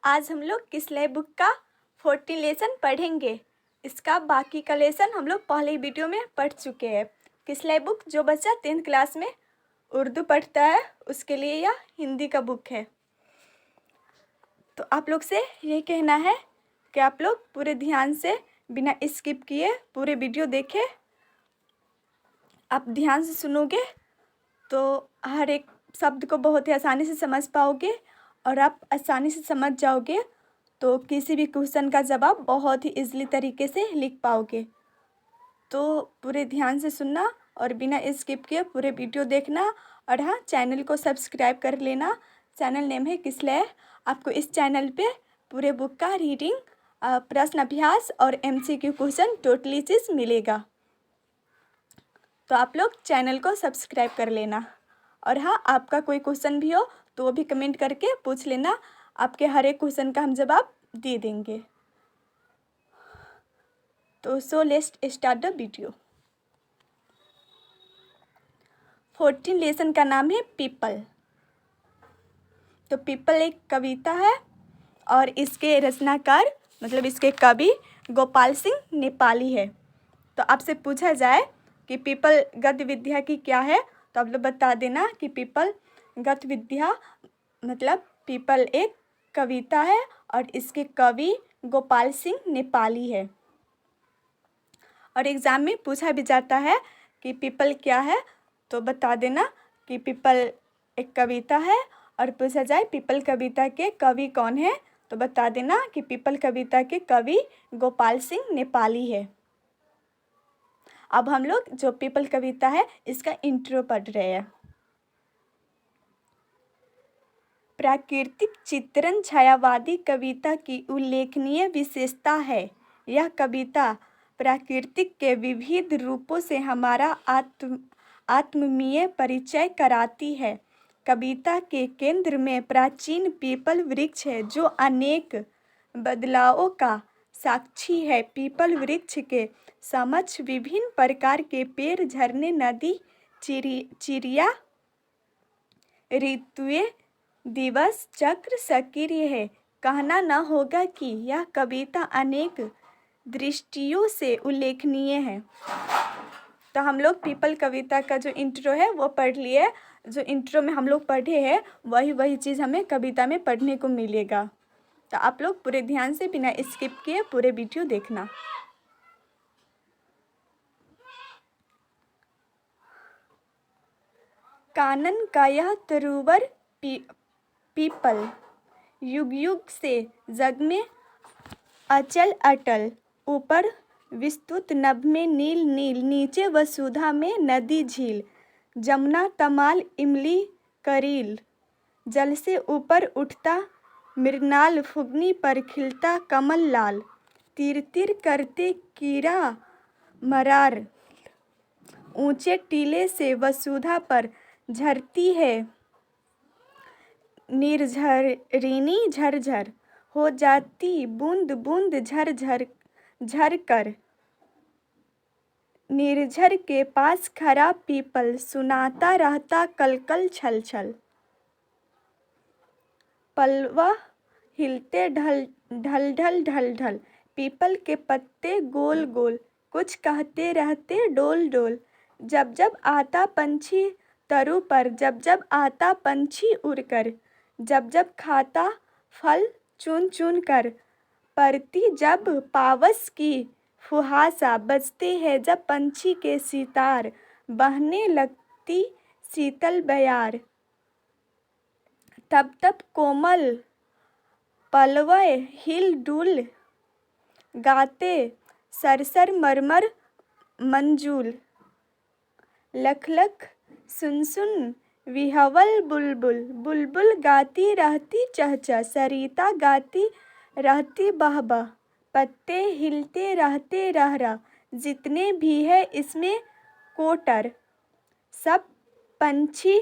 आज हम लोग किसलय बुक का 14 लेसन पढ़ेंगे। इसका बाकी का लेसन हम लोग पहले ही वीडियो में पढ़ चुके हैं। किसलय बुक जो बच्चा 10th क्लास में उर्दू पढ़ता है उसके लिए यह हिंदी का बुक है। तो आप लोग से ये कहना है कि आप लोग पूरे ध्यान से बिना स्किप किए पूरे वीडियो देखें। आप ध्यान से सुनोगे तो हर एक शब्द को बहुत ही आसानी से समझ पाओगे और आप आसानी से समझ जाओगे तो किसी भी क्वेश्चन का जवाब बहुत ही इजीली तरीके से लिख पाओगे। तो पूरे ध्यान से सुनना और बिना स्किप किए पूरे वीडियो देखना और हाँ, चैनल को सब्सक्राइब कर लेना। चैनल नेम है किसलय। आपको इस चैनल पे पूरे बुक का रीडिंग, प्रश्न अभ्यास और MCQ क्वेश्चन टोटली चीज़ मिलेगा। तो आप लोग चैनल को सब्सक्राइब कर लेना और हाँ, आपका कोई क्वेश्चन भी हो तो वो भी कमेंट करके पूछ लेना। आपके हर एक क्वेश्चन का हम जवाब दे देंगे। तो so let's start the video. 14 lesson का नाम है पीपल। तो पीपल एक कविता है और इसके रचनाकार मतलब इसके कवि गोपाल सिंह नेपाली है। तो आपसे पूछा जाए कि पीपल गद्य विद्या की क्या है तो आप लोग बता देना कि पीपल गद्य विद्या मतलब पीपल एक कविता है और इसके कवि गोपाल सिंह नेपाली है। और एग्ज़ाम में पूछा भी जाता है कि पीपल क्या है तो बता देना कि पीपल एक कविता है और पूछा जाए पीपल कविता के कवि कौन है तो बता देना कि पीपल कविता के कवि गोपाल सिंह नेपाली है। अब हम लोग जो पीपल कविता है इसका इंट्रो पढ़ रहे हैं। प्राकृतिक चित्रण छायावादी कविता की उल्लेखनीय विशेषता है। यह कविता प्राकृतिक के विविध रूपों से हमारा आत्मीय परिचय कराती है। कविता के केंद्र में प्राचीन पीपल वृक्ष है जो अनेक बदलावों का साक्षी है। पीपल वृक्ष के समक्ष विभिन्न प्रकार के पेड़, झरने, नदी, चिड़िया, ऋतुएं, दिवस चक्र सक्रिय है। कहना न होगा कि यह कविता अनेक दृष्टियों से उल्लेखनीय है। तो हम लोग पीपल कविता का जो इंट्रो है वो पढ़ लिए। जो इंट्रो में हम लोग पढ़े हैं वही चीज़ हमें कविता में पढ़ने को मिलेगा। तो आप लोग पूरे ध्यान से बिना स्किप किए पूरे वीडियो देखना। कानन का यह तरुवर पीपल युग युग से जग में अचल अटल। ऊपर विस्तृत नभ में नील नील, नीचे वसुधा में नदी झील। जमुना तमाल इमली करील, जल से ऊपर उठता मृणाल। फुगनी पर खिलता कमल लाल, तिर तिर करते कीड़ा मरार। ऊंचे टीले से वसुधा पर झरती है निर्झरिणी झरझर। हो जाती बूंद बूंद झरझर झर कर। निर्झर के पास खड़ा पीपल, सुनाता रहता कलकल छल छल। पलवा हिलते ढल ढल ढल ढल ढल, पीपल के पत्ते गोल गोल। कुछ कहते रहते डोल डोल। जब जब आता पंछी तरु पर, जब जब आता पंछी उड़कर। जब जब खाता फल चुन चुन कर, परती जब पावस की फुहासा। बजते हैं जब पंछी के सितार, बहने लगती शीतल बयार। तब तब कोमल पलवय हिल डुल, गाते सरसर मरमर मंजूल। लख लख सुन सुन विहवल बुलबुल, बुलबुल गाती रहती चहचह। सरिता गाती रहती बह बह, पत्ते हिलते रहते रह रह। जितने भी है इसमें कोटर, सब पंछी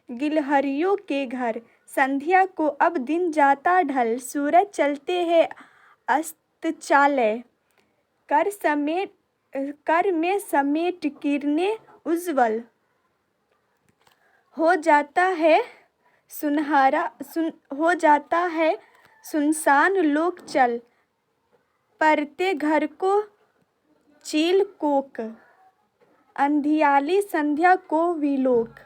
गिलहरियों के घर। संध्या को अब दिन जाता ढल, सूरज चलते हैं अस्ताचल। कर में समेट किरणें उज्ज्वल, हो जाता है सुनसान लोक चल, परते घर को चील कोक, अंधियाली संध्या को विलोक।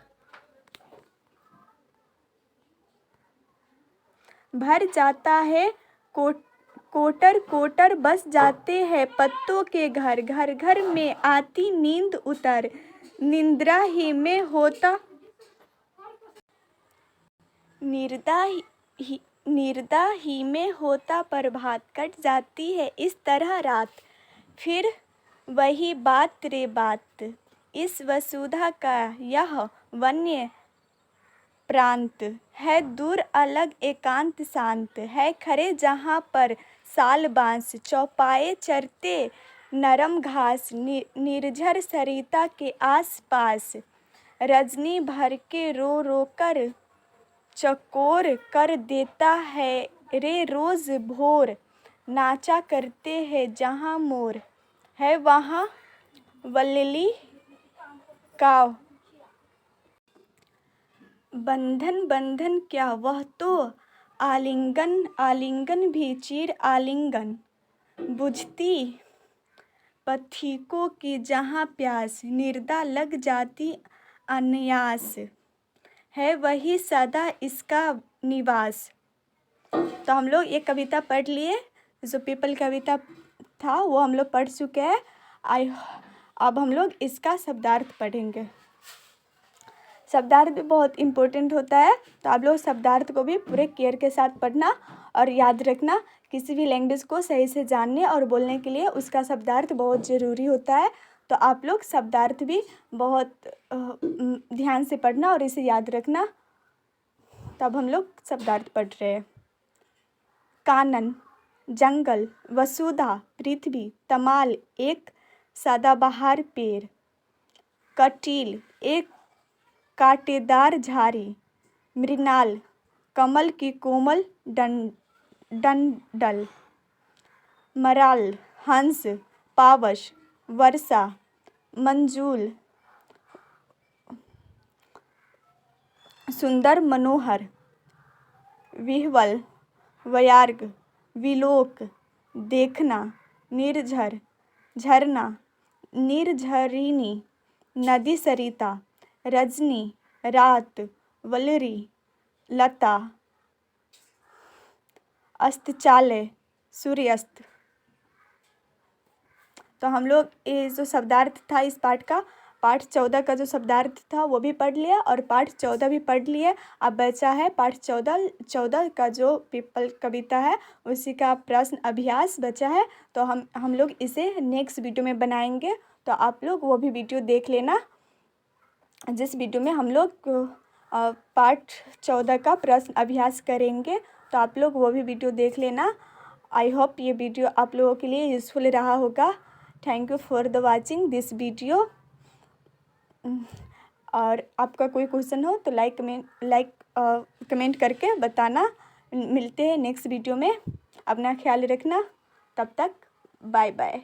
भर जाता है कोटर कोटर, बस जाते हैं पत्तों के घर, घर घर में आती नींद उतर, निद्रा ही में होता निर्दा ही में होता प्रभात। कट जाती है इस तरह रात, फिर वही बात रे बात, इस वसुधा का यह वन्य प्रांत है दूर अलग एकांत शांत है। खरे जहाँ पर साल बांस, चौपाए चरते नरम घास, निर्झर सरिता के आस पास, रजनी भर के रो रो कर चकोर कर देता है रे रोज भोर। नाचा करते हैं जहाँ मोर, है वहाँ वल्ली का बंधन। बंधन क्या वह तो आलिंगन, आलिंगन भी चीर आलिंगन। बुझती पथिकों की जहाँ प्यास, निर्दा लग जाती अनायास, है वही सदा इसका निवास। तो हम लोग ये कविता पढ़ लिए, जो पीपल कविता था वो हम लोग पढ़ चुके हैं। अब हम लोग इसका शब्दार्थ पढ़ेंगे। शब्दार्थ भी बहुत इम्पोर्टेंट होता है, तो आप लोग शब्दार्थ को भी पूरे केयर के साथ पढ़ना और याद रखना। किसी भी लैंग्वेज को सही से जानने और बोलने के लिए उसका शब्दार्थ बहुत ज़रूरी होता है। तो आप लोग शब्दार्थ भी बहुत ध्यान से पढ़ना और इसे याद रखना। तब हम लोग शब्दार्थ पढ़ रहे हैं। कानन, जंगल, वसुधा, पृथ्वी, तमाल एक सदाबहार पेड़, कटील एक कांटेदार झाड़ी, मृणाल कमल की कोमल डंडल, मराल हंस, पावस वर्षा, मंजूल सुंदर मनोहर, विह्वल व्यार्ग, विलोक देखना, निर्झर झरना, निर्झरिणी नदी सरिता, रजनी रात, वलरी लता, अस्ताचल सूर्यास्त। तो हम लोग ये जो शब्दार्थ था इस पाठ का, पाठ 14 का जो शब्दार्थ था वो भी पढ़ लिया और पाठ 14 भी पढ़ लिया। अब बचा है पाठ 14 का जो पीपल कविता है उसी का प्रश्न अभ्यास बचा है। तो हम लोग इसे नेक्स्ट वीडियो में बनाएंगे, तो आप लोग वो भी वीडियो देख लेना, जिस वीडियो में हम लोग पाठ 14 का प्रश्न अभ्यास करेंगे। तो आप लोग वो भी वीडियो देख लेना। आई होप ये वीडियो आप लोगों के लिए यूज़फुल रहा होगा। Thank you for the watching this video. और आपका कोई क्वेश्चन हो तो कमेंट करके बताना। मिलते हैं नेक्स्ट वीडियो में। अपना ख्याल रखना। तब तक बाय बाय।